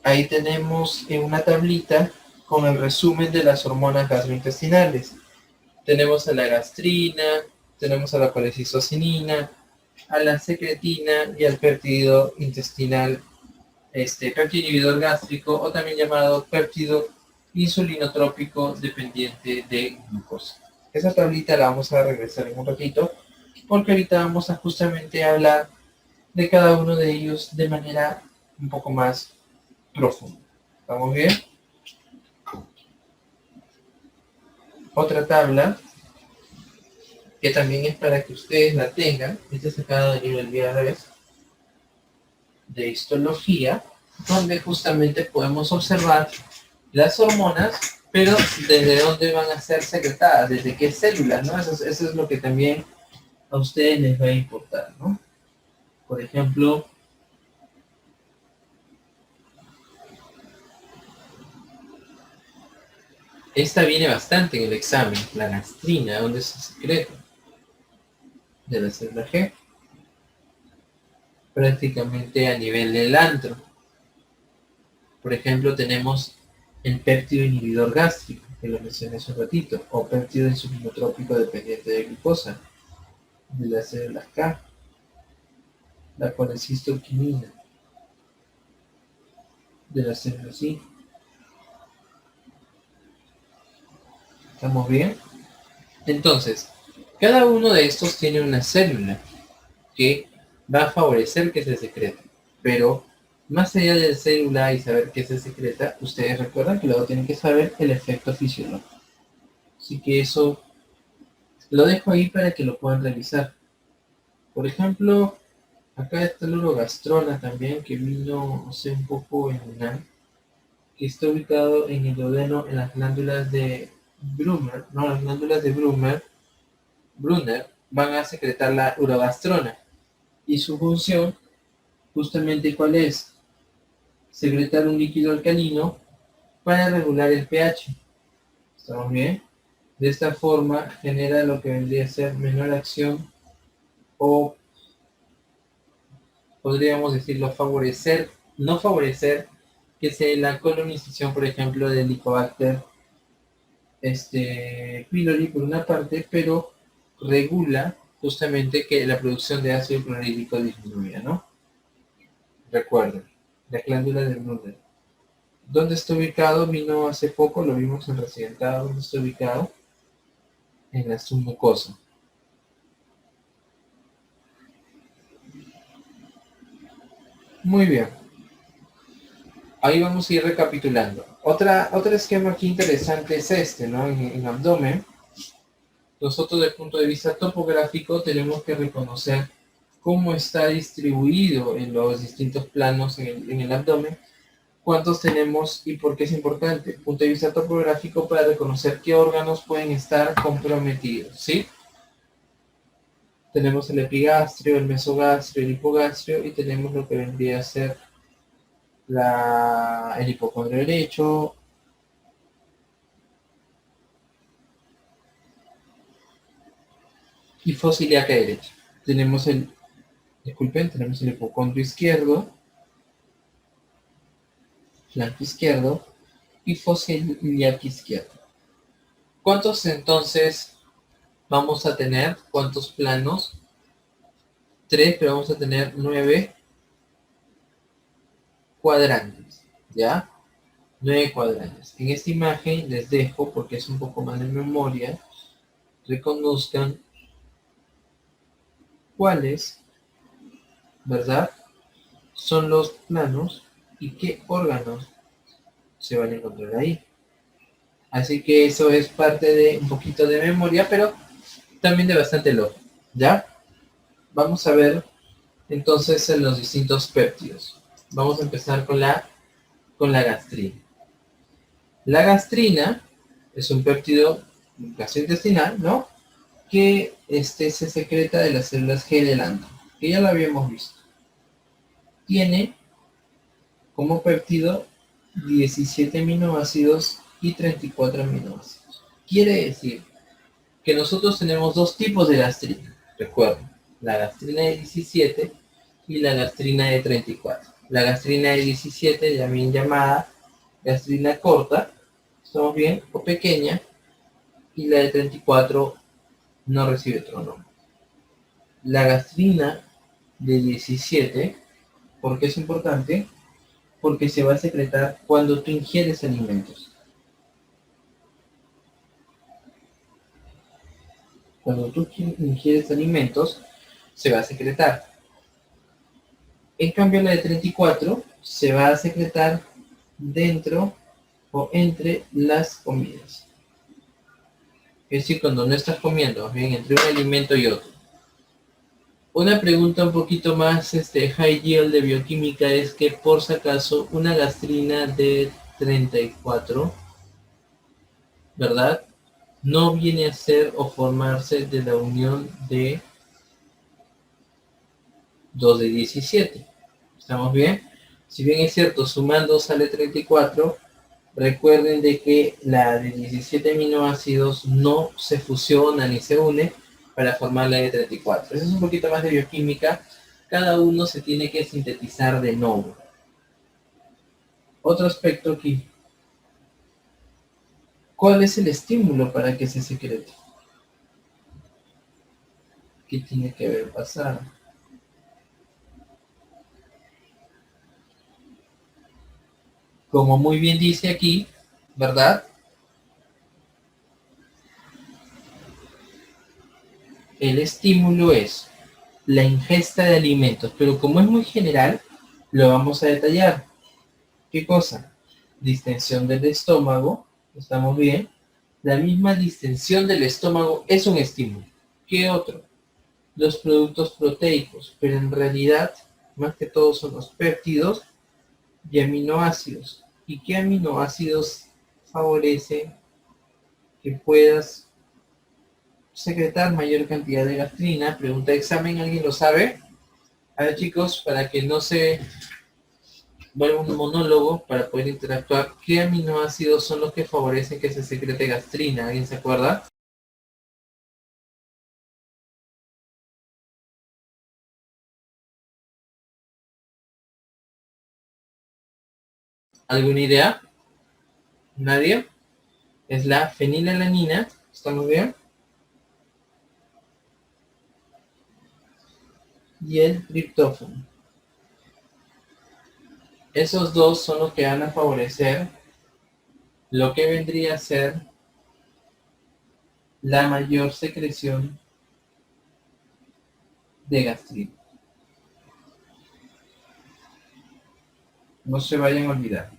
Ahí tenemos en una tablita con el resumen de las hormonas gastrointestinales. Tenemos a la gastrina, tenemos a la colecistocinina, a la secretina y al péptido intestinal, péptido inhibidor gástrico, o también llamado péptido insulinotrópico dependiente de glucosa. Esa tablita la vamos a regresar en un ratito, porque ahorita vamos a justamente hablar de cada uno de ellos de manera un poco más profunda. ¿Estamos bien? Otra tabla que también es para que ustedes la tengan, esta es sacada del libro del viernes de histología, donde justamente podemos observar las hormonas, pero desde dónde van a ser secretadas, desde qué células, ¿no? Eso es lo que también a ustedes les va a importar, ¿no? Por ejemplo, esta viene bastante en el examen, la gastrina, donde se secreta de la célula G, prácticamente a nivel del antro. Por ejemplo, tenemos el péptido inhibidor gástrico, que lo mencioné hace un ratito, o péptido insulinotrópico dependiente de glucosa, de las células K, la colecistoquinina, de las células I. ¿Estamos bien? Entonces, cada uno de estos tiene una célula que va a favorecer que se secrete, pero más allá de la célula y saber qué se secreta, ustedes recuerdan que luego tienen que saber el efecto fisiológico. Así que eso lo dejo ahí para que lo puedan revisar. Por ejemplo, acá está el urogastrona también, que vino hace un poco en UNAM, que está ubicado en el duodeno, en las glándulas de Brunner, no, las glándulas de Brunner van a secretar la urogastrona. Y su función, justamente, ¿cuál es? Secretar un líquido alcalino para regular el pH. ¿Estamos bien? De esta forma genera lo que vendría a ser menor acción, o podríamos decirlo favorecer, no favorecer que sea la colonización, por ejemplo, del Helicobacter pylori por una parte, pero regula justamente que la producción de ácido clorhídrico disminuya, ¿no? Recuerden, la glándula de Brunner. ¿Dónde está ubicado? Vino hace poco, lo vimos en residentado. ¿Dónde está ubicado? En la submucosa. Muy bien. Ahí vamos a ir recapitulando. Otro esquema aquí interesante es este, ¿no? En abdomen, nosotros desde el punto de vista topográfico tenemos que reconocer cómo está distribuido en los distintos planos en el abdomen, cuántos tenemos y por qué es importante. Punto de vista topográfico para reconocer qué órganos pueden estar comprometidos, ¿sí? Tenemos el epigastrio, el mesogastrio, el hipogastrio, y tenemos lo que vendría a ser el hipocondrio derecho, y fosa ilíaca derecha. Tenemos el hipocondrio izquierdo, flanco izquierdo, y fosa ilíaca izquierda. ¿Cuántos entonces vamos a tener? ¿Cuántos planos? 3, pero vamos a tener 9 cuadrantes, ¿ya? 9 cuadrantes. En esta imagen les dejo, porque es un poco más de memoria, reconozcan cuáles, ¿verdad?, son los planos y qué órganos se van a encontrar ahí. Así que eso es parte de un poquito de memoria, pero también de bastante lógica, ¿ya? Vamos a ver entonces en los distintos péptidos. Vamos a empezar con la gastrina. La gastrina es un péptido gastrointestinal, ¿no?, que se secreta de las células G del antro, que ya lo habíamos visto. Tiene como péptido 17 aminoácidos y 34 aminoácidos. Quiere decir que nosotros tenemos dos tipos de gastrina. Recuerden, la gastrina de 17 y la gastrina de 34. La gastrina de 17, ya bien llamada gastrina corta, ¿estamos bien? O pequeña, y la de 34 no recibe otro nombre. La gastrina de 17, ¿por qué es importante? Porque se va a secretar cuando tú ingieres alimentos. Cuando tú ingieres alimentos, se va a secretar. En cambio, la de 34 se va a secretar dentro o entre las comidas. Es decir, cuando no estás comiendo, bien, entre un alimento y otro. Una pregunta un poquito más high yield de bioquímica es que, por si acaso, una gastrina de 34, ¿verdad? No viene a ser o formarse de la unión de 2 de 17. ¿Estamos bien? Si bien es cierto, sumando sale 34, recuerden de que la de 17 aminoácidos no se fusiona ni se une para formar la de 34. Eso es un poquito más de bioquímica. Cada uno se tiene que sintetizar de nuevo. Otro aspecto aquí. ¿Cuál es el estímulo para que se secrete? ¿Qué tiene que haber pasado? Como muy bien dice aquí, ¿verdad? El estímulo es la ingesta de alimentos, pero como es muy general, lo vamos a detallar. ¿Qué cosa? Distensión del estómago, ¿estamos bien? La misma distensión del estómago es un estímulo. ¿Qué otro? Los productos proteicos, pero en realidad, más que todo son los péptidos y aminoácidos. ¿Y qué aminoácidos favorecen que puedas secretar mayor cantidad de gastrina? Pregunta de examen, ¿alguien lo sabe? A ver, chicos, para que no se vuelva un monólogo, para poder interactuar, ¿qué aminoácidos son los que favorecen que se secrete gastrina? ¿Alguien se acuerda? ¿Alguna idea? ¿Nadie? Es la fenilalanina, ¿estamos bien? Y el triptófano. Esos dos son los que van a favorecer lo que vendría a ser la mayor secreción de gastrina. No se vayan a olvidar.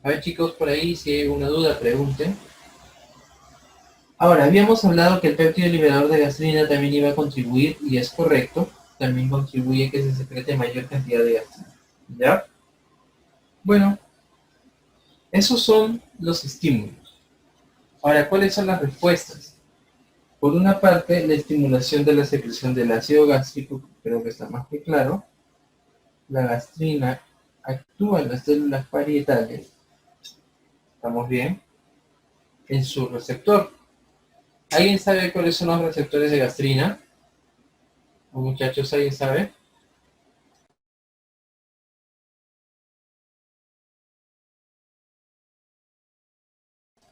A ver, chicos, por ahí, si hay alguna duda, pregunten. Ahora, habíamos hablado que el péptido liberador de gastrina también iba a contribuir, y es correcto, también contribuye a que se secrete mayor cantidad de gastrina. ¿Ya? Bueno, esos son los estímulos. Ahora, ¿cuáles son las respuestas? Por una parte, la estimulación de la secreción del ácido gástrico, creo que está más que claro. La gastrina actúa en las células parietales, ¿estamos bien? En su receptor. ¿Alguien sabe cuáles son los receptores de gastrina? ¿O muchachos, alguien sabe?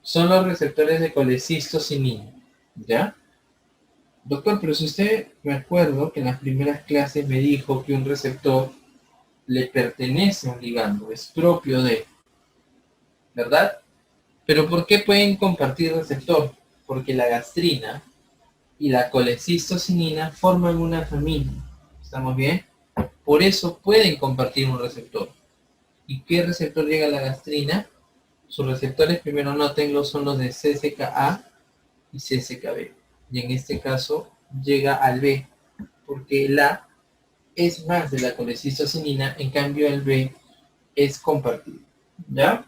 Son los receptores de colecistocinina, ¿ya? Doctor, pero si usted, me acuerdo que en las primeras clases me dijo que un receptor le pertenece a un ligando, es propio de, ¿verdad? Pero ¿por qué pueden compartir receptor? Porque la gastrina y la colecistocinina forman una familia, ¿estamos bien? Por eso pueden compartir un receptor. ¿Y qué receptor llega a la gastrina? Sus receptores, primero notenlo, son los de CCKA y CCKB. Y en este caso llega al B, porque el A es más de la colecistocinina, en cambio el B es compartido. ¿Ya?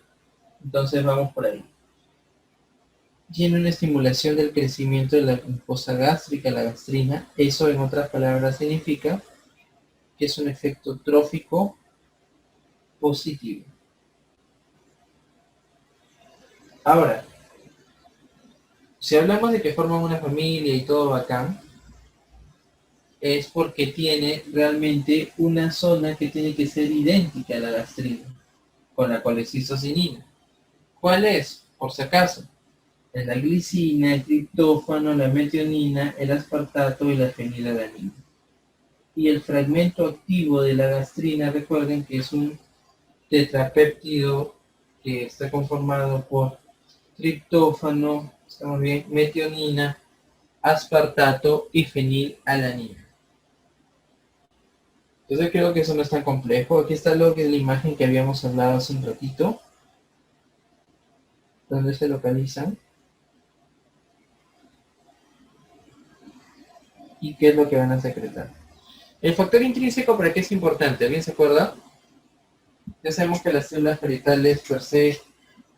Entonces vamos por ahí. Tiene una estimulación del crecimiento de la glucosa gástrica, la gastrina. Eso, en otras palabras, significa que es un efecto trófico positivo. Ahora, si hablamos de que forman una familia y todo bacán, es porque tiene realmente una zona que tiene que ser idéntica a la gastrina, con la colecistocinina. ¿Cuál es? Por si acaso. Es la glicina, el triptófano, la metionina, el aspartato y la fenilalanina. Y el fragmento activo de la gastrina, recuerden que es un tetrapéptido que está conformado por triptófano, estamos bien, metionina, aspartato y fenilalanina. Entonces creo que eso no es tan complejo. Aquí está lo que es la imagen que habíamos hablado hace un ratito. ¿Dónde se localizan? ¿Y qué es lo que van a secretar? El factor intrínseco, ¿para qué es importante? ¿Alguien se acuerda? Ya sabemos que las células parietales per se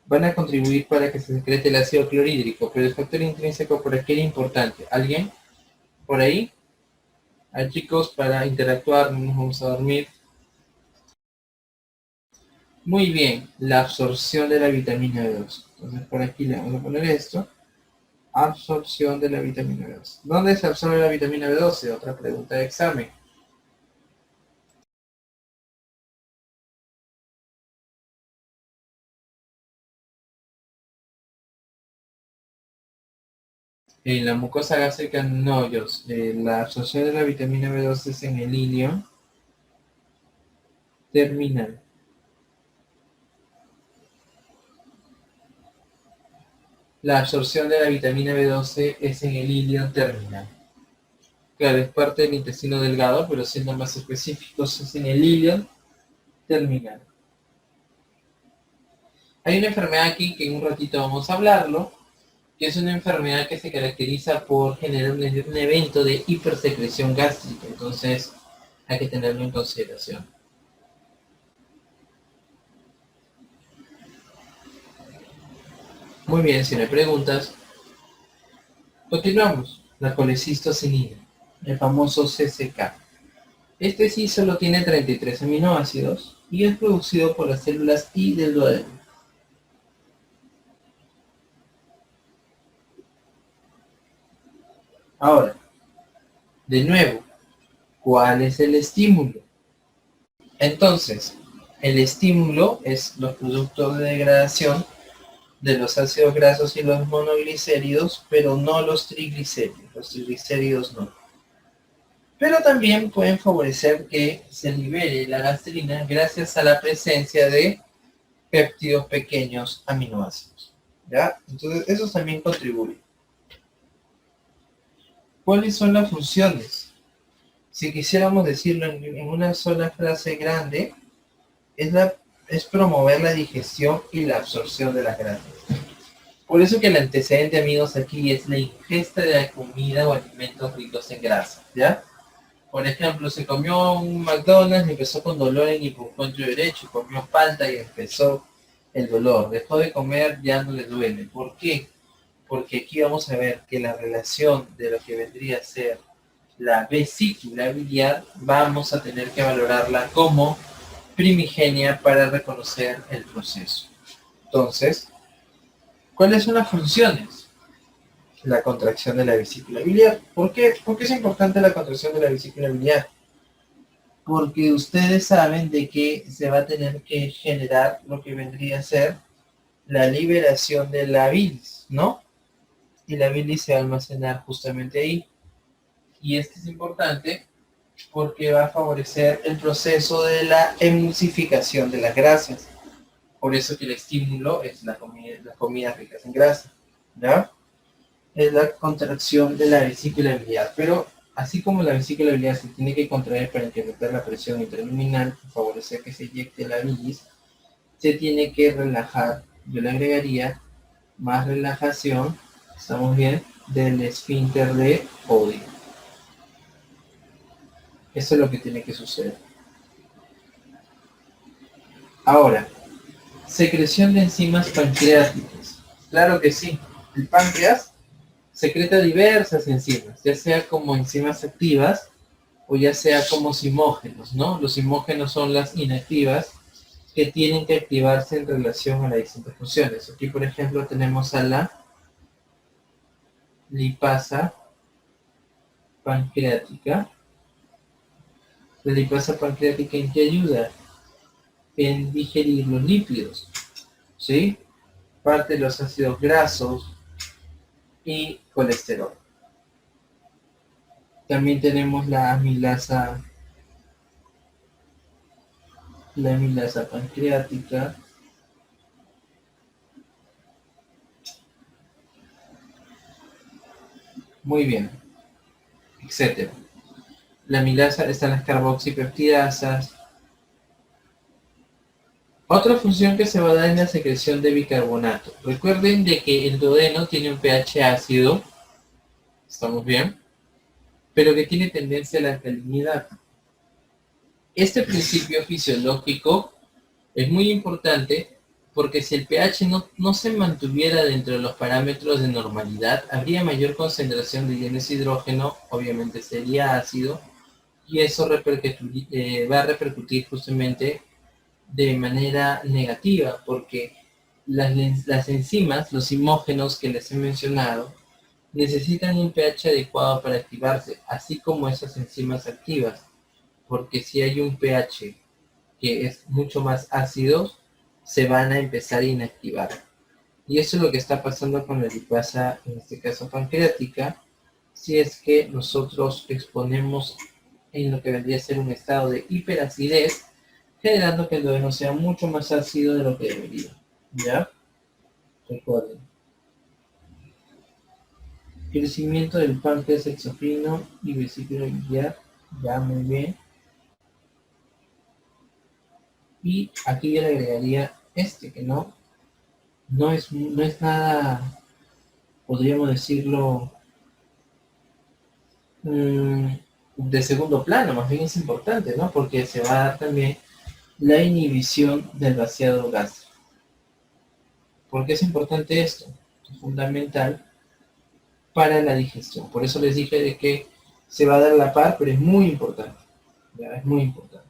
van a contribuir para que se secrete el ácido clorhídrico, pero el factor intrínseco, ¿para qué era importante? ¿Alguien por ahí? Hay chicos, para interactuar, no nos vamos a dormir. Muy bien, la absorción de la vitamina B2. Entonces por aquí le vamos a poner esto. Absorción de la vitamina B2. ¿Dónde se absorbe la vitamina B12? Otra pregunta de examen. En la mucosa gástrica no, la absorción de la vitamina B12 es en el ilio terminal. La absorción de la vitamina B12 es en el ilio terminal. Claro, es parte del intestino delgado, pero siendo más específicos es en el ilio terminal. Hay una enfermedad aquí que en un ratito vamos a hablarlo, que es una enfermedad que se caracteriza por generar un evento de hipersecreción gástrica, entonces hay que tenerlo en consideración. Muy bien, si no hay preguntas, continuamos. La colecistocinina, el famoso CCK. Este sí solo tiene 33 aminoácidos y es producido por las células I del duodeno. Ahora, de nuevo, ¿cuál es el estímulo? Entonces, el estímulo es los productos de degradación de los ácidos grasos y los monoglicéridos, pero no los triglicéridos. Los triglicéridos no. Pero también pueden favorecer que se libere la gastrina gracias a la presencia de péptidos pequeños aminoácidos. ¿Ya? Entonces, esos también contribuyen. ¿Cuáles son las funciones? Si quisiéramos decirlo en una sola frase grande, es promover la digestión y la absorción de las grasas. Por eso que el antecedente, amigos, aquí es la ingesta de la comida o alimentos ricos en grasa, ¿ya? Por ejemplo, se comió un McDonald's y empezó con dolor en hipoconcho derecho, comió palta y empezó el dolor. Dejó de comer, ya no le duele. ¿Por qué? Porque aquí vamos a ver que la relación de lo que vendría a ser la vesícula biliar, vamos a tener que valorarla como primigenia para reconocer el proceso. Entonces, ¿cuáles son las funciones? La contracción de la vesícula biliar. ¿Por qué? ¿Por qué es importante la contracción de la vesícula biliar? Porque ustedes saben de que se va a tener que generar lo que vendría a ser la liberación de la bilis, ¿no? Y la bilis se va a almacenar justamente ahí. Y esto es importante porque va a favorecer el proceso de la emulsificación de las grasas. Por eso que el estímulo es las comidas ricas en grasa, ¿ya? Es la contracción de la vesícula biliar. Pero así como la vesícula biliar se tiene que contraer para incrementar la presión intraluminal y favorecer que se inyecte la bilis, se tiene que relajar. Yo le agregaría más relajación, estamos bien, del esfínter de Oddi. Eso es lo que tiene que suceder. Ahora, secreción de enzimas pancreáticas. Claro que sí. El páncreas secreta diversas enzimas, ya sea como enzimas activas o ya sea como simógenos, ¿no? Los simógenos son las inactivas que tienen que activarse en relación a las distintas funciones. Aquí, por ejemplo, tenemos a la lipasa pancreática, La lipasa pancreática, ¿en qué ayuda? En digerir los lípidos, ¿sí? Parte de los ácidos grasos y colesterol. También tenemos la amilasa pancreática. Muy bien, etcétera. La amilasa están las carboxipeptidasas. Otra función que se va a dar en la secreción de bicarbonato. Recuerden de que el duodeno tiene un pH ácido, ¿estamos bien? Pero que tiene tendencia a la alcalinidad. Este principio fisiológico es muy importante porque si el pH no se mantuviera dentro de los parámetros de normalidad, habría mayor concentración de iones de hidrógeno, obviamente sería ácido, y eso va a repercutir justamente de manera negativa, porque las enzimas, los imógenos que les he mencionado, necesitan un pH adecuado para activarse, así como esas enzimas activas, porque si hay un pH que es mucho más ácido, se van a empezar a inactivar. Y eso es lo que está pasando con la lipasa, en este caso pancreática, si es que nosotros exponemos en lo que vendría a ser un estado de hiperacidez, generando que el duodeno sea mucho más ácido de lo que debería. ¿Ya? Recuerden. Crecimiento del páncreas exocrino y vesícula biliar. Ya, muy bien. Y aquí yo le agregaría que no es nada, podríamos decirlo, de segundo plano, más bien es importante, ¿no? Porque se va a dar también la inhibición del vaciado gástrico. ¿Por qué es importante esto? Es fundamental para la digestión. Por eso les dije de que se va a dar la par, pero es muy importante. ¿Ya? Es muy importante.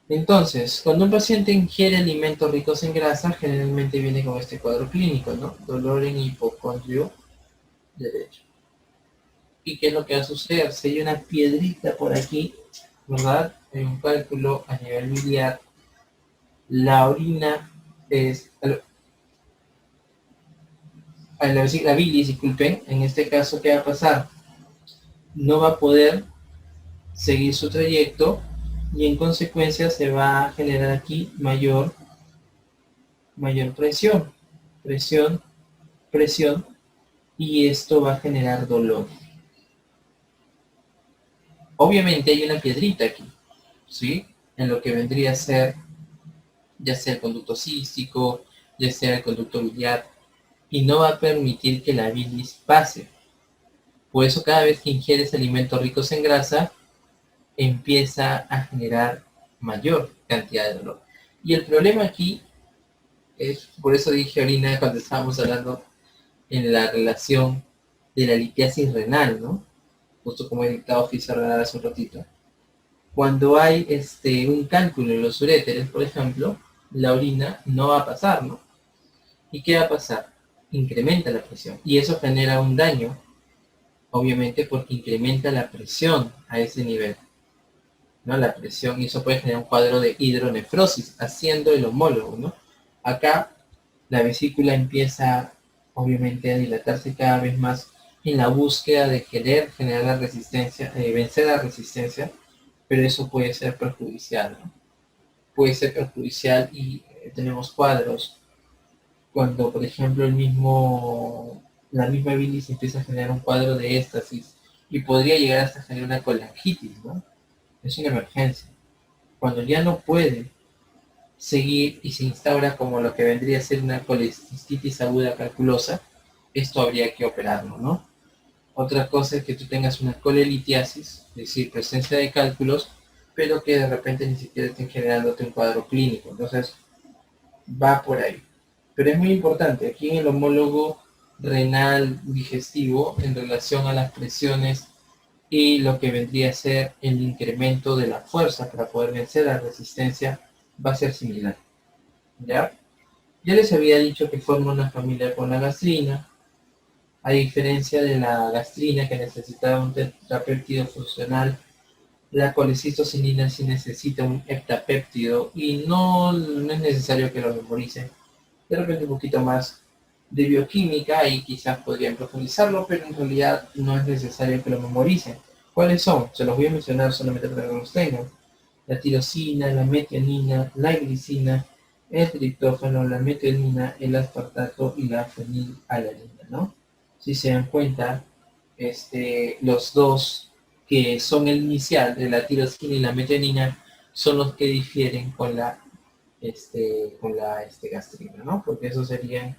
Entonces, cuando un paciente ingiere alimentos ricos en grasa, generalmente viene con este cuadro clínico, ¿no? Dolor en hipocondrio derecho. ¿Y qué es lo que va a suceder? Si hay una piedrita por aquí, ¿verdad? En un cálculo a nivel biliar, la orina es, la bilis, disculpen, en este caso, ¿qué va a pasar? No va a poder seguir su trayecto y en consecuencia se va a generar aquí mayor presión, presión, y esto va a generar dolor. Obviamente hay una piedrita aquí, ¿sí? En lo que vendría a ser ya sea el conducto cístico, ya sea el conducto biliar, y no va a permitir que la bilis pase. Por eso cada vez que ingieres alimentos ricos en grasa, empieza a generar mayor cantidad de dolor. Y el problema aquí es, por eso dije ahorita cuando estábamos hablando en la relación de la litiasis renal, ¿no? Justo como he dictado oficio renal hace un ratito. Cuando hay un cálculo en los uréteres, por ejemplo, la orina no va a pasar, ¿no? ¿Y qué va a pasar? Incrementa la presión. Y eso genera un daño, obviamente, porque incrementa la presión a ese nivel, ¿no? La presión, y eso puede generar un cuadro de hidronefrosis, haciendo el homólogo, ¿no? Acá la vesícula empieza, obviamente, a dilatarse cada vez más en la búsqueda de querer generar la resistencia, vencer la resistencia, pero eso puede ser perjudicial, ¿no? Puede ser perjudicial y tenemos cuadros cuando, por ejemplo, la misma bilis empieza a generar un cuadro de éstasis y podría llegar hasta generar una colangitis, ¿no? Es una emergencia. Cuando ya no puede seguir y se instaura como lo que vendría a ser una colecistitis aguda calculosa, esto habría que operarlo, ¿no? Otra cosa es que tú tengas una colelitiasis, es decir, presencia de cálculos, pero que de repente ni siquiera estén generándote un cuadro clínico. Entonces, va por ahí. Pero es muy importante, aquí en el homólogo renal digestivo, en relación a las presiones y lo que vendría a ser el incremento de la fuerza para poder vencer la resistencia, va a ser similar. ¿Ya? Ya les había dicho que forma una familia con la gastrina, a diferencia de la gastrina que necesitaba un tetrapéptido funcional La colecistocinina sí necesita un heptapéptido y no es necesario que lo memoricen. De repente un poquito más de bioquímica y quizás podrían profundizarlo, pero en realidad no es necesario que lo memoricen. ¿Cuáles son? Se los voy a mencionar solamente para que los tengan. La tirosina, la metionina, la glicina, el triptófano, la metionina, el aspartato y la fenilalanina, ¿no? Si se dan cuenta, los dos que son el inicial de la tirosina y la metionina son los que difieren con la gastrina, ¿no? Porque esos serían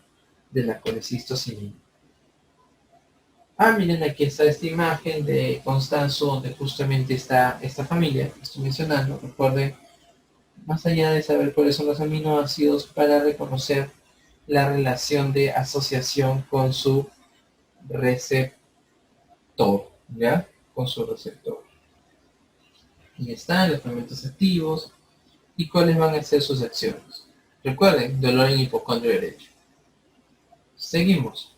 de la colecistocina. Miren, aquí está esta imagen de Constanzo, donde justamente está esta familia que estoy mencionando. Recuerden, más allá de saber cuáles son los aminoácidos, para reconocer la relación de asociación con su receptor, ¿ya? Con su receptor. Y están los fragmentos activos y cuáles van a ser sus acciones. Recuerden, dolor en hipocondrio derecho. Seguimos.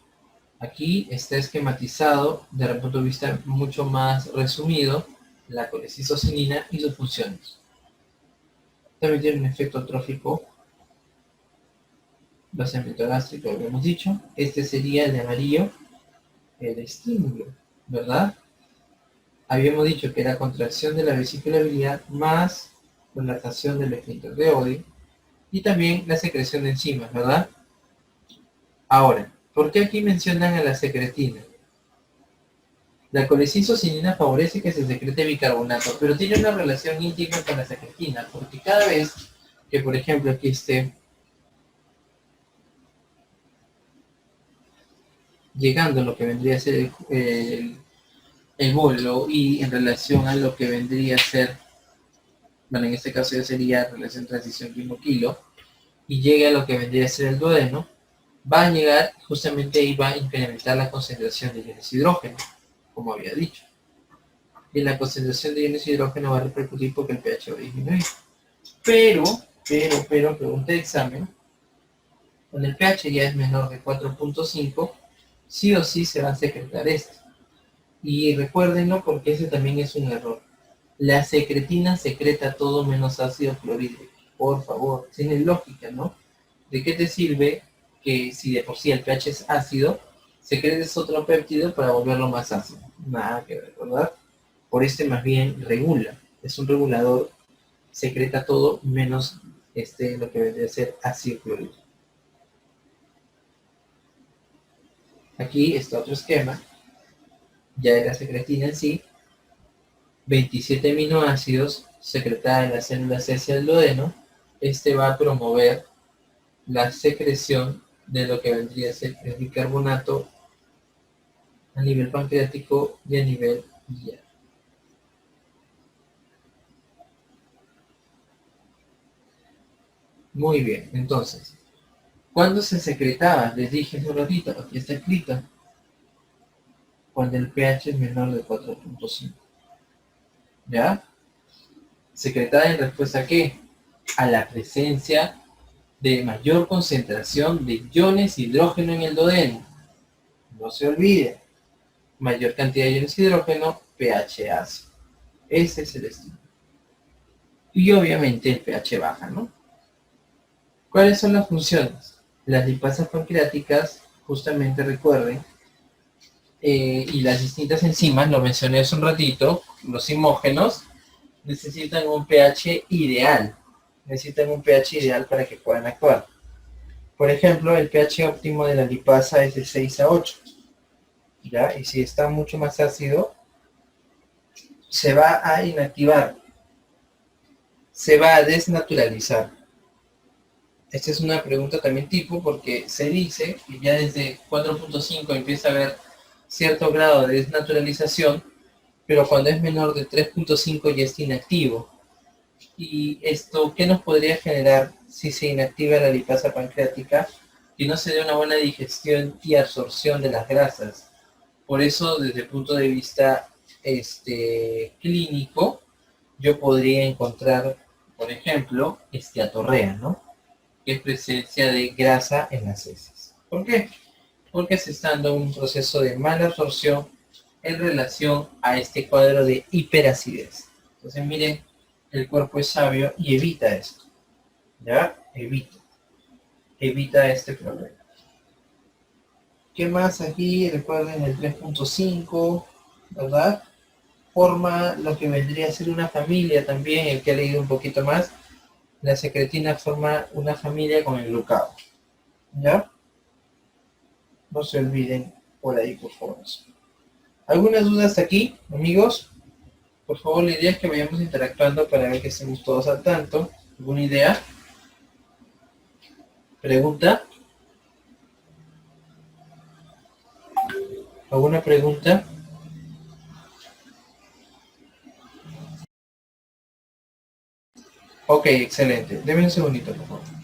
Aquí está esquematizado desde el punto de vista mucho más resumido la colecistocinina y sus funciones. También tiene un efecto trófico, vaciamiento gástrico, lo habíamos dicho. Este sería el de amarillo, el estímulo, ¿verdad? Habíamos dicho que era contracción de la vesícula biliar más dilatación del esfínter de Oddi y también la secreción de enzimas, ¿verdad? Ahora, ¿por qué aquí mencionan a la secretina? La colecistocinina favorece que se secrete bicarbonato, pero tiene una relación íntima con la secretina, porque cada vez que, por ejemplo, aquí esté llegando lo que vendría a ser el bolo y en relación a lo que vendría a ser, bueno, en este caso ya sería relación transición quimo-kilo, y llegue a lo que vendría a ser el duodeno, va a llegar justamente y va a incrementar la concentración de iones hidrógeno, como había dicho. Y la concentración de iones hidrógeno va a repercutir porque el pH va a disminuir. Pero, pregunta de examen, cuando el pH ya es menor de 4.5, sí o sí se va a secretar esto. Y recuérdenlo porque ese también es un error. La secretina secreta todo menos ácido clorhídrico. Por favor, tiene lógica, ¿no? ¿De qué te sirve que si de por sí el pH es ácido, secretes otro péptido para volverlo más ácido? Nada que ver, ¿verdad? Por este más bien regula. Es un regulador, secreta todo menos lo que vendría a ser ácido clorhídrico. Aquí está otro esquema, ya de la secretina en sí, 27 aminoácidos secretada en las células C hacia el duodeno. Va a promover la secreción de lo que vendría a ser el bicarbonato a nivel pancreático y a nivel biliar. Muy bien, entonces, ¿cuándo se secretaba? Les dije hace un ratito, aquí está escrito, cuando el pH es menor de 4.5. ¿Ya? Secretada en respuesta a qué? A la presencia de mayor concentración de iones hidrógeno en el duodeno. No se olvide, mayor cantidad de iones hidrógeno, pH ácido. Ese es el estilo. Y obviamente el pH baja, ¿no? ¿Cuáles son las funciones? Las lipasas pancreáticas, justamente recuerden, y las distintas enzimas, lo mencioné hace un ratito, los imógenos, necesitan un pH ideal. Necesitan un pH ideal para que puedan actuar. Por ejemplo, el pH óptimo de la lipasa es de 6 a 8. ¿Ya? Y si está mucho más ácido, se va a inactivar, se va a desnaturalizar. Esta es una pregunta también tipo porque se dice que ya desde 4.5 empieza a haber cierto grado de desnaturalización, pero cuando es menor de 3.5 ya está inactivo. ¿Y esto qué nos podría generar si se inactiva la lipasa pancreática? Que no se dé una buena digestión y absorción de las grasas. Por eso, desde el punto de vista clínico, yo podría encontrar, por ejemplo, esteatorrea, ¿no? Que es presencia de grasa en las heces. ¿Por qué? Porque se está dando un proceso de mala absorción en relación a este cuadro de hiperacidez. Entonces miren, el cuerpo es sabio y evita esto. ¿Ya? Evita este problema. ¿Qué más aquí? Recuerden el 3.5, ¿verdad? Forma lo que vendría a ser una familia también, el que ha leído un poquito más. La secretina forma una familia con el glucado. ¿Ya? No se olviden por ahí, por favor. ¿Algunas dudas aquí, amigos? Por favor, la idea es que vayamos interactuando para ver que estemos todos al tanto. ¿Alguna idea? ¿Pregunta? ¿Alguna pregunta? Ok, excelente. Deme un segundito, por favor.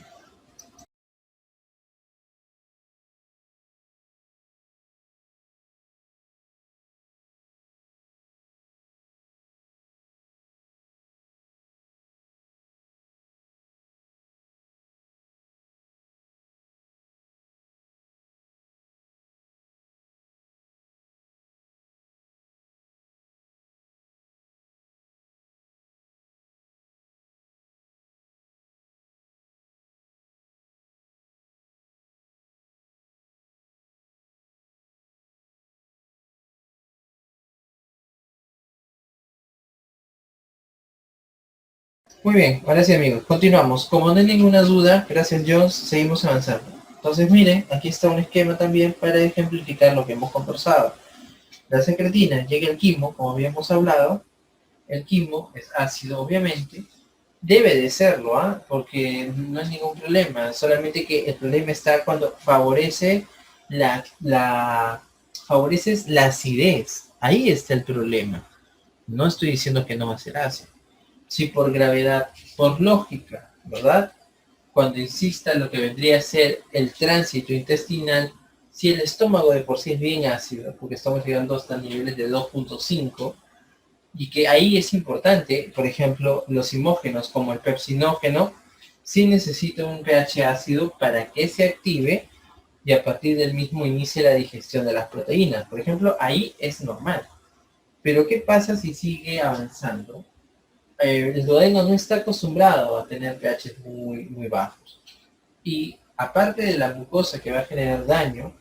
Muy bien, ahora sí, amigos, continuamos. Como no hay ninguna duda, gracias Jones, seguimos avanzando. Entonces, miren, aquí está un esquema también para ejemplificar lo que hemos conversado. La secretina llega al quimo, como habíamos hablado. El quimo es ácido, obviamente. Debe de serlo, ¿ah? Porque no hay ningún problema. Solamente que el problema está cuando favoreces la acidez. Ahí está el problema. No estoy diciendo que no va a ser ácido. Si por gravedad, por lógica, ¿verdad? Cuando insista en lo que vendría a ser el tránsito intestinal, si el estómago de por sí es bien ácido, porque estamos llegando hasta niveles de 2.5, y que ahí es importante, por ejemplo, los imógenos como el pepsinógeno, sí necesita un pH ácido para que se active y a partir del mismo inicie la digestión de las proteínas. Por ejemplo, ahí es normal. Pero ¿qué pasa si sigue avanzando? El duodeno no está acostumbrado a tener pH muy bajos. Y aparte de la glucosa que va a generar daño,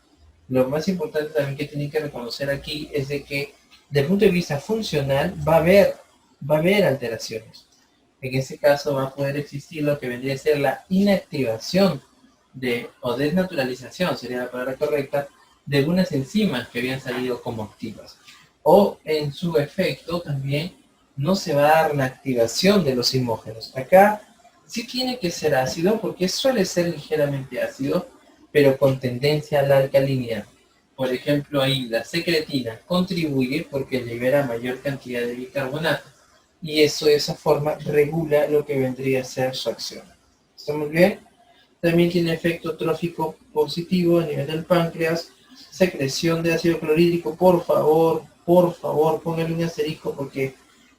lo más importante también que tienen que reconocer aquí es de que, desde el punto de vista funcional, va a haber alteraciones. En ese caso va a poder existir lo que vendría a ser la inactivación o desnaturalización, sería la palabra correcta, de algunas enzimas que habían salido como activas. O en su efecto también no se va a dar la activación de los imógenos. Acá sí tiene que ser ácido porque suele ser ligeramente ácido, pero con tendencia a la alcalinidad. Por ejemplo, ahí la secretina contribuye porque libera mayor cantidad de bicarbonato y eso de esa forma regula lo que vendría a ser su acción. ¿Estamos bien? También tiene efecto trófico positivo a nivel del páncreas, secreción de ácido clorhídrico. Por favor, pónganle un asterisco porque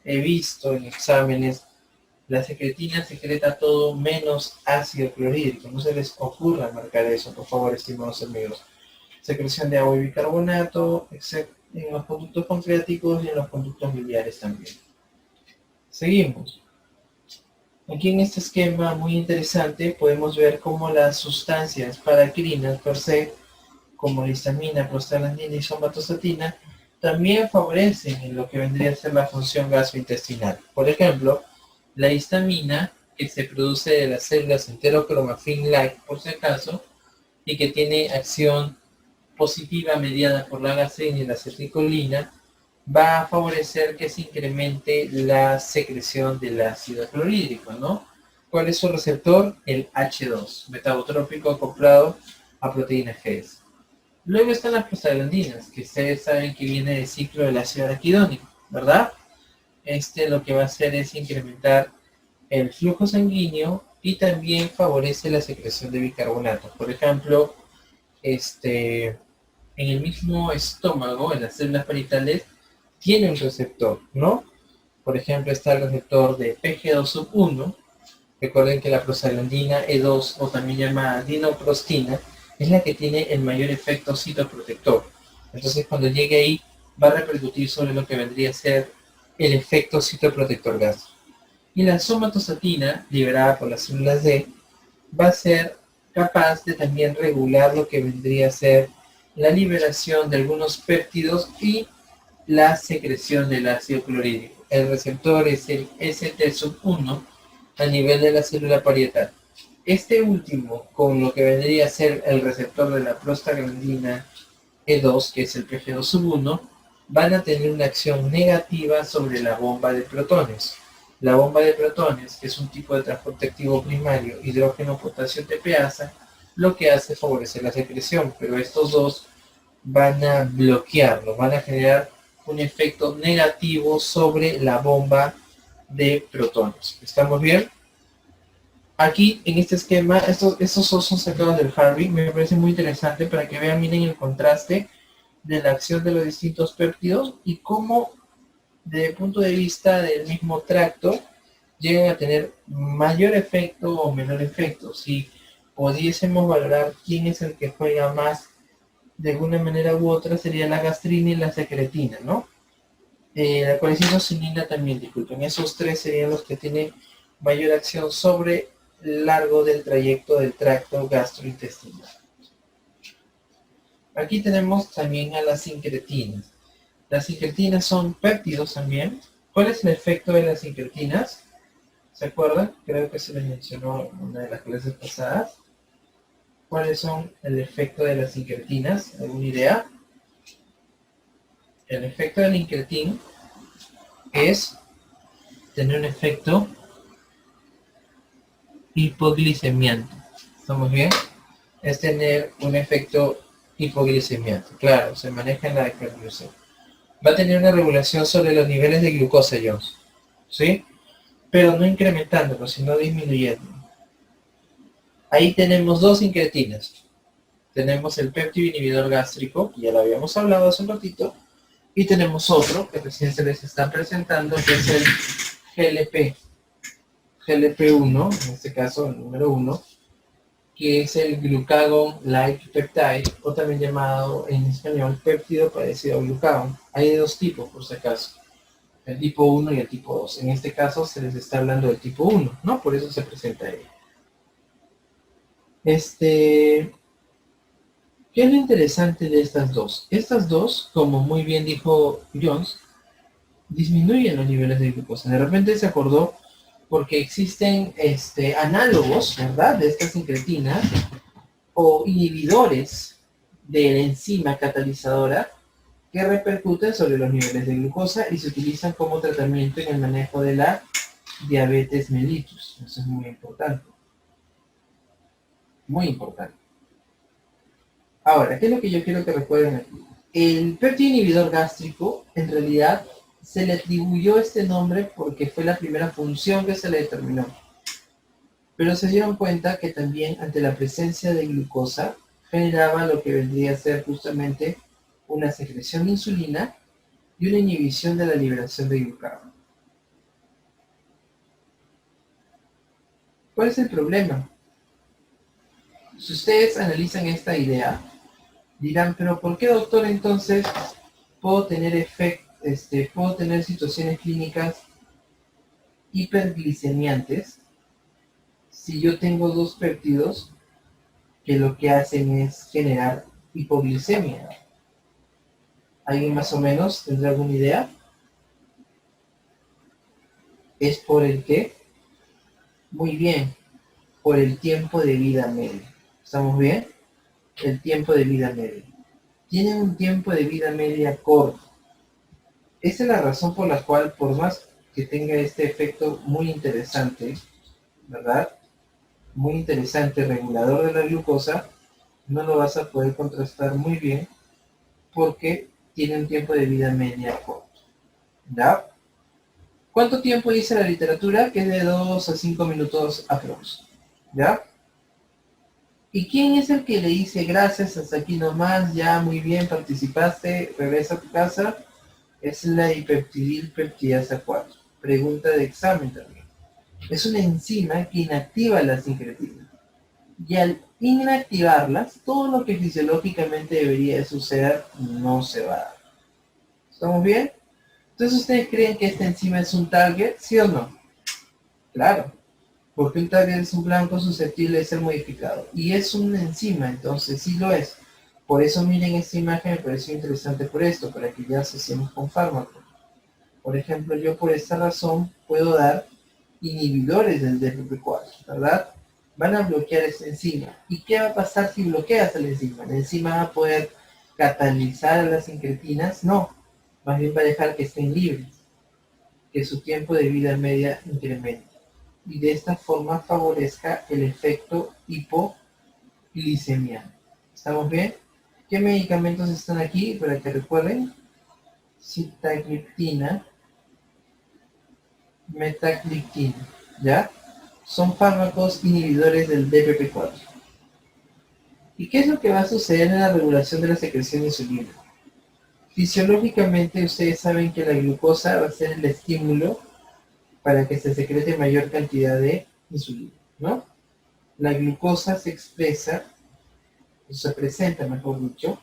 he visto en exámenes la secretina secreta todo menos ácido clorhídrico. No se les ocurra marcar eso, por favor, estimados amigos. Secreción de agua y bicarbonato, en los conductos pancreáticos y en los conductos biliares también. Seguimos. Aquí en este esquema muy interesante podemos ver cómo las sustancias paracrinas per se, como la histamina, prostaglandina y somatostatina, también favorecen en lo que vendría a ser la función gastrointestinal. Por ejemplo, la histamina, que se produce de las células enterocromafin-like, por si acaso, y que tiene acción positiva mediada por la gastrina y la acetilcolina, va a favorecer que se incremente la secreción del ácido clorhídrico, ¿no? ¿Cuál es su receptor? El H2, metabotrópico acoplado a proteína GS. Luego están las prostaglandinas, que ustedes saben que viene del ciclo del ácido araquidónico, ¿verdad? Lo que va a hacer es incrementar el flujo sanguíneo y también favorece la secreción de bicarbonato. Por ejemplo, en el mismo estómago, en las células parietales, tiene un receptor, ¿no? Por ejemplo, está el receptor de PG2-1. Recuerden que la prostaglandina E2, o también llamada dinoprostina, es la que tiene el mayor efecto citoprotector. Entonces, cuando llegue ahí, va a repercutir sobre lo que vendría a ser el efecto citoprotector gástrico. Y la somatostatina, liberada por las células D, va a ser capaz de también regular lo que vendría a ser la liberación de algunos péptidos y la secreción del ácido clorhídrico. El receptor es el ST1 a nivel de la célula parietal. Este último, con lo que vendría a ser el receptor de la prostaglandina E2, que es el PG2-1, van a tener una acción negativa sobre la bomba de protones. La bomba de protones, que es un tipo de transporte activo primario, hidrógeno, potasio, TPasa, lo que hace es favorecer la secreción, pero estos dos van a bloquearlo, van a generar un efecto negativo sobre la bomba de protones. ¿Estamos bien? Aquí, en este esquema, estos son sacados del Harvey, me parece muy interesante para que vean, miren el contraste de la acción de los distintos péptidos y cómo, desde el punto de vista del mismo tracto, llegan a tener mayor efecto o menor efecto. Si pudiésemos valorar quién es el que juega más de alguna manera u otra, sería la gastrina y la secretina, ¿no? La colecistocinina también, disculpen. Esos tres serían los que tienen mayor acción sobre el largo del trayecto del tracto gastrointestinal. Aquí tenemos también a las sincretinas. Las sincretinas son péptidos también. ¿Cuál es el efecto de las sincretinas? ¿Se acuerdan? Creo que se les mencionó en una de las clases pasadas. ¿Cuáles son el efecto de las sincretinas? ¿Alguna idea? El efecto del incretín es tener un efecto hipoglicemiante. ¿Estamos bien? Es tener un efecto hipoglicemiante. Claro, se maneja en la hiperglucemia. Va a tener una regulación sobre los niveles de glucosa, Jones. ¿Sí? Pero no incrementándolo, sino disminuyendo. Ahí tenemos dos incretinas. Tenemos el péptido inhibidor gástrico, que ya lo habíamos hablado hace un ratito, y tenemos otro que recién se les está presentando, que es el GLP, GLP-1, en este caso el número 1, que es el glucagon-like peptide, o también llamado en español péptido parecido al glucagon. Hay de dos tipos, por si acaso, el tipo 1 y el tipo 2. En este caso se les está hablando del tipo 1, ¿no? Por eso se presenta ahí. ¿Qué es lo interesante de estas dos? Estas dos, como muy bien dijo Jones, disminuyen los niveles de glucosa. De repente se acordó porque existen análogos, ¿verdad?, de estas incretinas o inhibidores de la enzima catalizadora que repercuten sobre los niveles de glucosa y se utilizan como tratamiento en el manejo de la diabetes mellitus. Eso es muy importante. Muy importante. Ahora, ¿qué es lo que yo quiero que recuerden aquí? El péptido inhibidor gástrico, en realidad, se le atribuyó este nombre porque fue la primera función que se le determinó. Pero se dieron cuenta que también ante la presencia de glucosa generaba lo que vendría a ser justamente una secreción de insulina y una inhibición de la liberación de glucagón. ¿Cuál es el problema? Si ustedes analizan esta idea, dirán, pero ¿por qué, doctor, entonces puedo tener puedo tener situaciones clínicas hiperglicemiantes si yo tengo dos péptidos que lo que hacen es generar hipoglicemia? ¿Alguien más o menos tendrá alguna idea? ¿Es por el qué? Muy bien, por el tiempo de vida medio. ¿Estamos bien? El tiempo de vida medio. Tienen un tiempo de vida media corto. Esa es la razón por la cual, por más que tenga este efecto muy interesante, ¿verdad? Muy interesante, regulador de la glucosa, no lo vas a poder contrastar muy bien porque tiene un tiempo de vida media corto. ¿Ya? ¿Cuánto tiempo dice la literatura? Que es de 2 a 5 minutos aprox. ¿Ya? ¿Y quién es el que le dice gracias, hasta aquí nomás, ya muy bien, participaste, regresa a tu casa? Es la dipeptidil peptidasa 4. Pregunta de examen también. Es una enzima que inactiva las incretinas. Y al inactivarlas, todo lo que fisiológicamente debería de suceder no se va a dar. ¿Estamos bien? Entonces, ¿ustedes creen que esta enzima es un target? ¿Sí o no? Claro, porque un target es un blanco susceptible de ser modificado. Y es una enzima, entonces sí lo es. Por eso miren esta imagen, me pareció interesante por esto, para que ya asociemos con fármacos. Por ejemplo, yo por esta razón puedo dar inhibidores del DPP4, ¿verdad? Van a bloquear esta enzima. ¿Y qué va a pasar si bloqueas a la enzima? ¿La enzima va a poder catalizar a las incretinas? No, más bien va a dejar que estén libres, que su tiempo de vida media incremente. Y de esta forma favorezca el efecto hipoglicemiano. ¿Estamos bien? ¿Qué medicamentos están aquí para que recuerden? Sitagliptina, metacliptina, ¿ya? Son fármacos inhibidores del DPP4. ¿Y qué es lo que va a suceder en la regulación de la secreción de insulina? Fisiológicamente ustedes saben que la glucosa va a ser el estímulo para que se secrete mayor cantidad de insulina, ¿no? La glucosa se expresa, o se presenta, mejor dicho,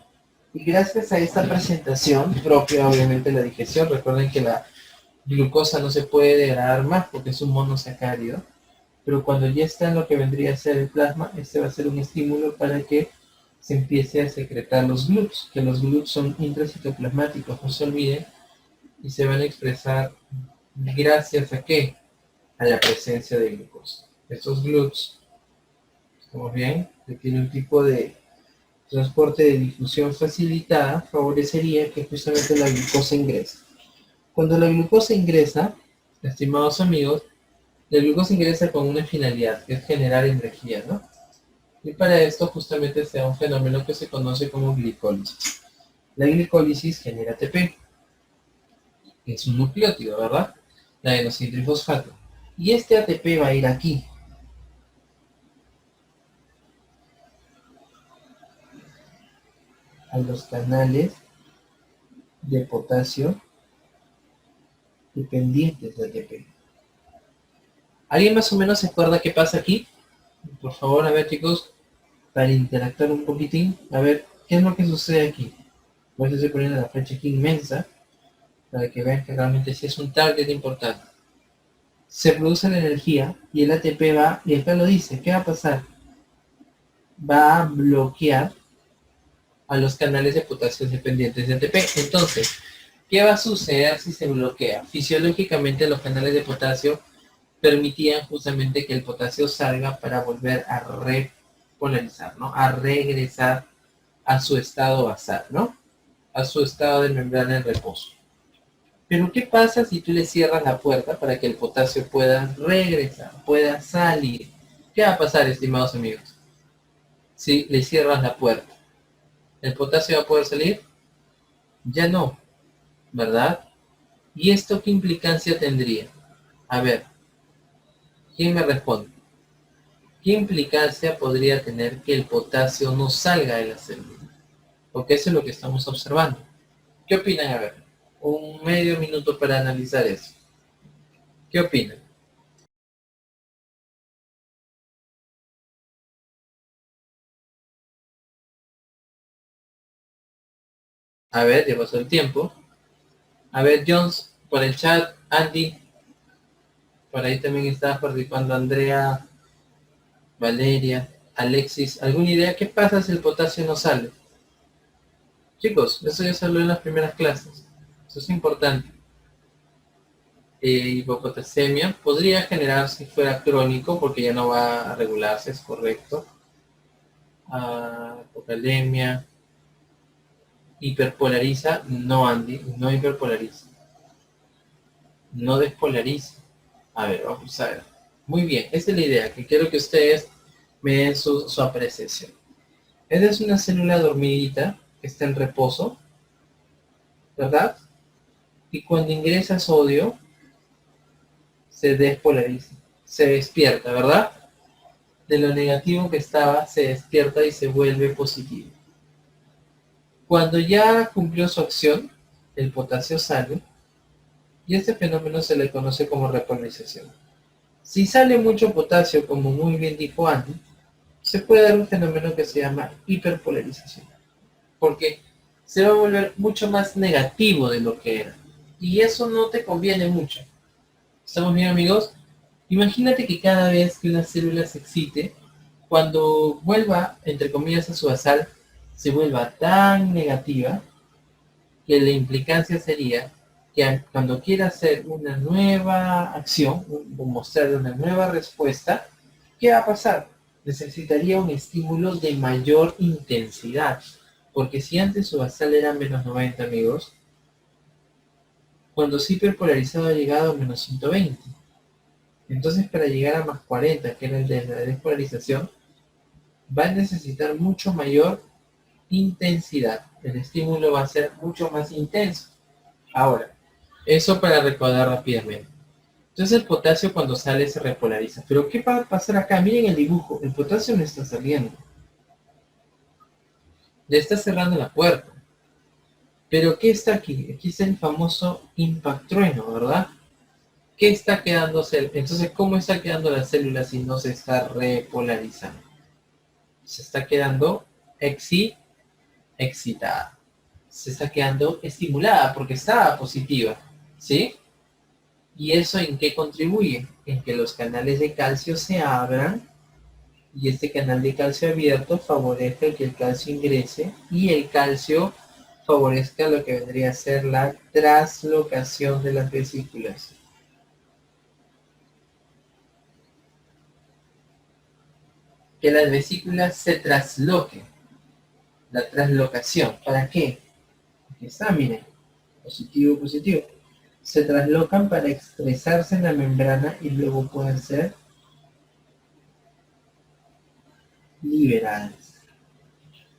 y gracias a esta presentación, propia obviamente de la digestión, recuerden que la glucosa no se puede degradar más porque es un monosacárido, pero cuando ya está en lo que vendría a ser el plasma, este va a ser un estímulo para que se empiece a secretar los GLUTs, que los GLUTs son intracitoplasmáticos, no se olviden, y se van a expresar gracias a qué? A la presencia de glucosa. Estos GLUTs, estamos bien, que tiene un tipo de transporte de difusión facilitada, favorecería que justamente la glucosa ingrese. Cuando la glucosa ingresa, estimados amigos, la glucosa ingresa con una finalidad, que es generar energía, ¿no? Y para esto justamente se da un fenómeno que se conoce como glicólisis. La glicólisis genera ATP, que es un nucleótido, ¿verdad? La adenositrifosfato. Y este ATP va a ir aquí, a los canales de potasio dependientes de ATP. ¿Alguien más o menos se acuerda qué pasa aquí? Por favor, a ver chicos, para interactuar un poquitín, a ver, ¿qué es lo que sucede aquí? Voy a estoy poniendo la flecha aquí inmensa, para que vean que realmente sí es un target importante. Se produce la energía y el ATP va, y acá lo dice, ¿qué va a pasar? Va a bloquear a los canales de potasio dependientes de ATP. Entonces, ¿qué va a suceder si se bloquea? Fisiológicamente los canales de potasio permitían justamente que el potasio salga para volver a repolarizar, ¿no? A regresar a su estado basal, ¿no? A su estado de membrana en reposo. Pero ¿qué pasa si tú le cierras la puerta para que el potasio pueda regresar, pueda salir? ¿Qué va a pasar, estimados amigos? Si le cierras la puerta, ¿el potasio va a poder salir? Ya no, ¿verdad? ¿Y esto qué implicancia tendría? A ver, ¿quién me responde? ¿Qué implicancia podría tener que el potasio no salga de la célula? Porque eso es lo que estamos observando. ¿Qué opinan? A ver, un medio minuto para analizar eso. ¿Qué opinan? A ver, ya pasó el tiempo. A ver, Jones, por el chat, Andy, por ahí también está participando Andrea, Valeria, Alexis. ¿Alguna idea qué pasa si el potasio no sale? Chicos, eso ya salió en las primeras clases. Eso es importante. Hipopotasemia podría generar si fuera crónico, porque ya no va a regularse, es correcto. Hipocalemia, hiperpolariza, no Andy, no hiperpolariza. No despolariza. A ver, vamos a ver. Muy bien, esta es la idea, que quiero que ustedes me den su apreciación. Esta es una célula dormidita que está en reposo, ¿verdad? Y cuando ingresa sodio, se despolariza, se despierta, ¿verdad? De lo negativo que estaba, se despierta y se vuelve positivo. Cuando ya cumplió su acción, el potasio sale, y este fenómeno se le conoce como repolarización. Si sale mucho potasio, como muy bien dijo Andy, se puede dar un fenómeno que se llama hiperpolarización, porque se va a volver mucho más negativo de lo que era. Y eso no te conviene mucho. ¿Estamos bien, amigos? Imagínate que cada vez que una célula se excite, cuando vuelva, entre comillas, a su basal, se vuelva tan negativa que la implicancia sería que cuando quiera hacer una nueva acción o mostrar una nueva respuesta, ¿qué va a pasar? Necesitaría un estímulo de mayor intensidad, porque si antes su basal era -90, amigos, cuando es hiperpolarizado ha llegado a -120. Entonces, para llegar a +40, que era el de la despolarización, va a necesitar mucho mayor intensidad. El estímulo va a ser mucho más intenso. Ahora, eso para recordar rápidamente. Entonces el potasio cuando sale se repolariza. Pero ¿qué va a pasar acá? Miren el dibujo. El potasio no está saliendo. Le está cerrando la puerta. Pero ¿qué está aquí? Aquí está el famoso impact trueno, ¿verdad? ¿Qué está quedándose? Entonces, ¿cómo está quedando la célula si no se está repolarizando? Se está quedando excitada. Se está quedando estimulada porque estaba positiva, ¿sí? ¿Y eso en qué contribuye? En que los canales de calcio se abran y este canal de calcio abierto favorece que el calcio ingrese y el calcio favorezca lo que vendría a ser la traslocación de las vesículas. Que las vesículas se trasloquen. La traslocación. ¿Para qué? Aquí está, miren. Positivo, positivo. Se traslocan para expresarse en la membrana y luego pueden ser liberadas.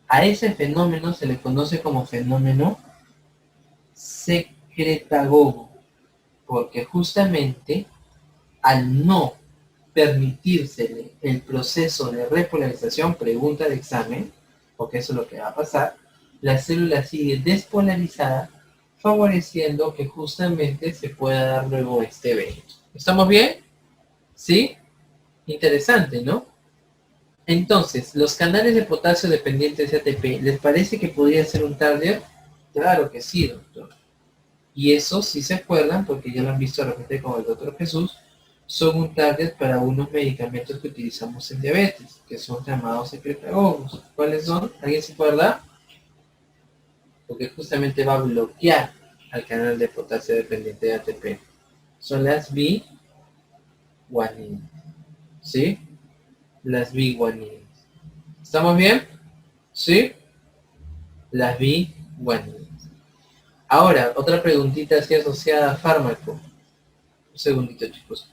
A ese fenómeno se le conoce como fenómeno secretagogo, porque justamente al no permitirse el proceso de repolarización, pregunta de examen, porque eso es lo que va a pasar, la célula sigue despolarizada, favoreciendo que justamente se pueda dar luego este evento. ¿Estamos bien? ¿Sí? Interesante, ¿no? Entonces, los canales de potasio dependientes de ATP, ¿les parece que podría ser un target? Claro que sí, doctor. Y eso, si se acuerdan, porque ya lo han visto de repente con el doctor Jesús, son un target para unos medicamentos que utilizamos en diabetes, que son llamados secretagogos. ¿Cuáles son? ¿Alguien se acuerda? Porque justamente va a bloquear al canal de potasio dependiente de ATP. Son las B-guaninas. ¿Sí? Las B-guaninas. ¿Estamos bien? ¿Sí? Las B-guaninas. Ahora, otra preguntita así asociada a fármaco. Un segundito, chicos.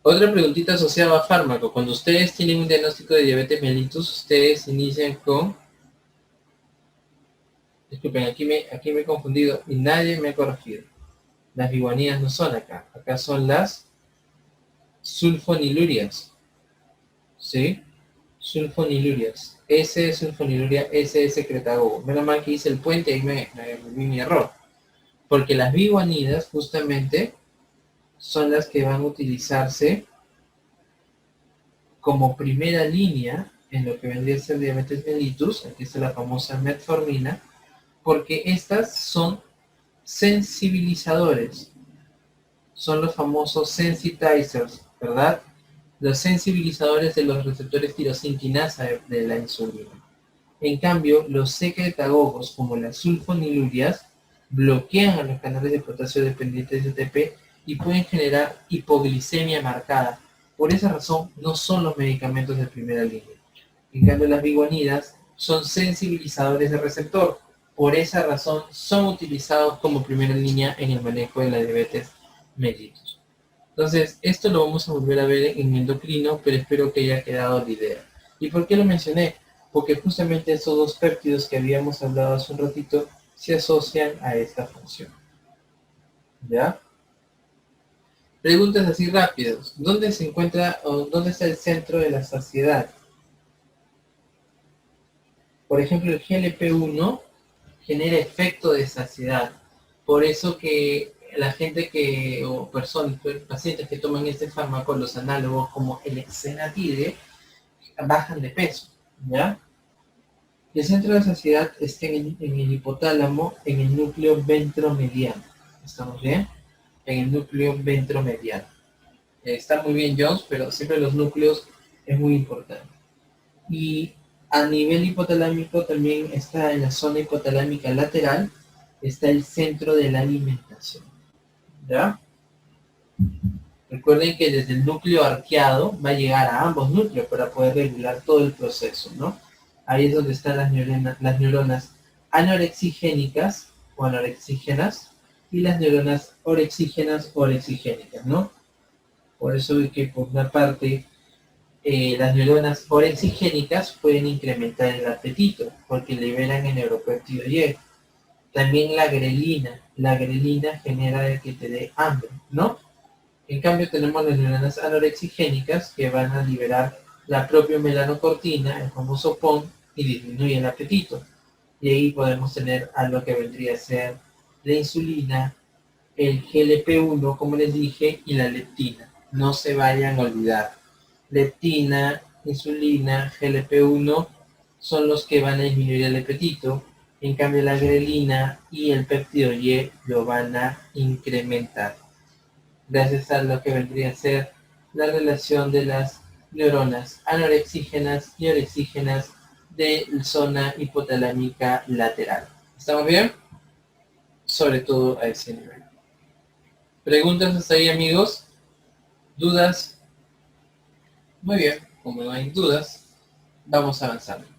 Otra preguntita asociada a fármaco. Cuando ustedes tienen un diagnóstico de diabetes mellitus, ustedes inician con... Disculpen, aquí me he confundido y nadie me ha corregido. Las biguanías no son acá. Acá son las sulfonilurias. ¿Sí? Sulfonilurias. S es sulfoniluria, S es secretagogo. Menos mal que hice el puente y me vi mi error. Porque las biguanidas justamente son las que van a utilizarse como primera línea en lo que vendría a ser diabetes mellitus. Aquí está la famosa metformina, porque estas son sensibilizadores, son los famosos sensitizers, ¿verdad? Los sensibilizadores de los receptores tirosinquinasa de la insulina. En cambio, los secretagogos, como las sulfonilurias, bloquean a los canales de potasio dependientes de ATP y pueden generar hipoglicemia marcada. Por esa razón, no son los medicamentos de primera línea. En cambio, las biguanidas son sensibilizadores de receptor. Por esa razón, son utilizados como primera línea en el manejo de la diabetes mellitus. Entonces, esto lo vamos a volver a ver en endocrino, pero espero que haya quedado la idea. ¿Y por qué lo mencioné? Porque justamente esos dos péptidos que habíamos hablado hace un ratito se asocian a esta función. ¿Ya? Preguntas así rápidas. ¿Dónde se encuentra o dónde está el centro de la saciedad? Por ejemplo, el GLP-1 genera efecto de saciedad. Por eso que la gente o personas, pacientes que toman este fármaco, los análogos como el exenatide, bajan de peso, ¿ya? El centro de saciedad está en el hipotálamo, en el núcleo ventromediano. ¿Estamos bien? En el núcleo ventromediano. Está muy bien Jones, pero siempre los núcleos es muy importante. Y a nivel hipotalámico también está en la zona hipotalámica lateral, está el centro de la alimentación. ¿Ya? Recuerden que desde el núcleo arqueado va a llegar a ambos núcleos para poder regular todo el proceso, ¿no? Ahí es donde están las neuronas anorexigénicas o anorexígenas y las neuronas orexigénicas, ¿no? Por eso es que por una parte las neuronas orexigénicas pueden incrementar el apetito porque liberan el neuropéptido Y. También la grelina genera que te dé hambre, ¿no? En cambio tenemos las neuronas anorexigénicas que van a liberar la propia melanocortina, el famoso PON, y disminuye el apetito. Y ahí podemos tener a lo que vendría a ser la insulina, el GLP-1, como les dije, y la leptina. No se vayan a olvidar. Leptina, insulina, GLP-1 son los que van a disminuir el apetito. En cambio la grelina y el péptido Y lo van a incrementar, gracias a lo que vendría a ser la relación de las neuronas anorexígenas y orexígenas de zona hipotalámica lateral. ¿Estamos bien? Sobre todo a ese nivel. ¿Preguntas hasta ahí, amigos? ¿Dudas? Muy bien, como no hay dudas, vamos avanzando.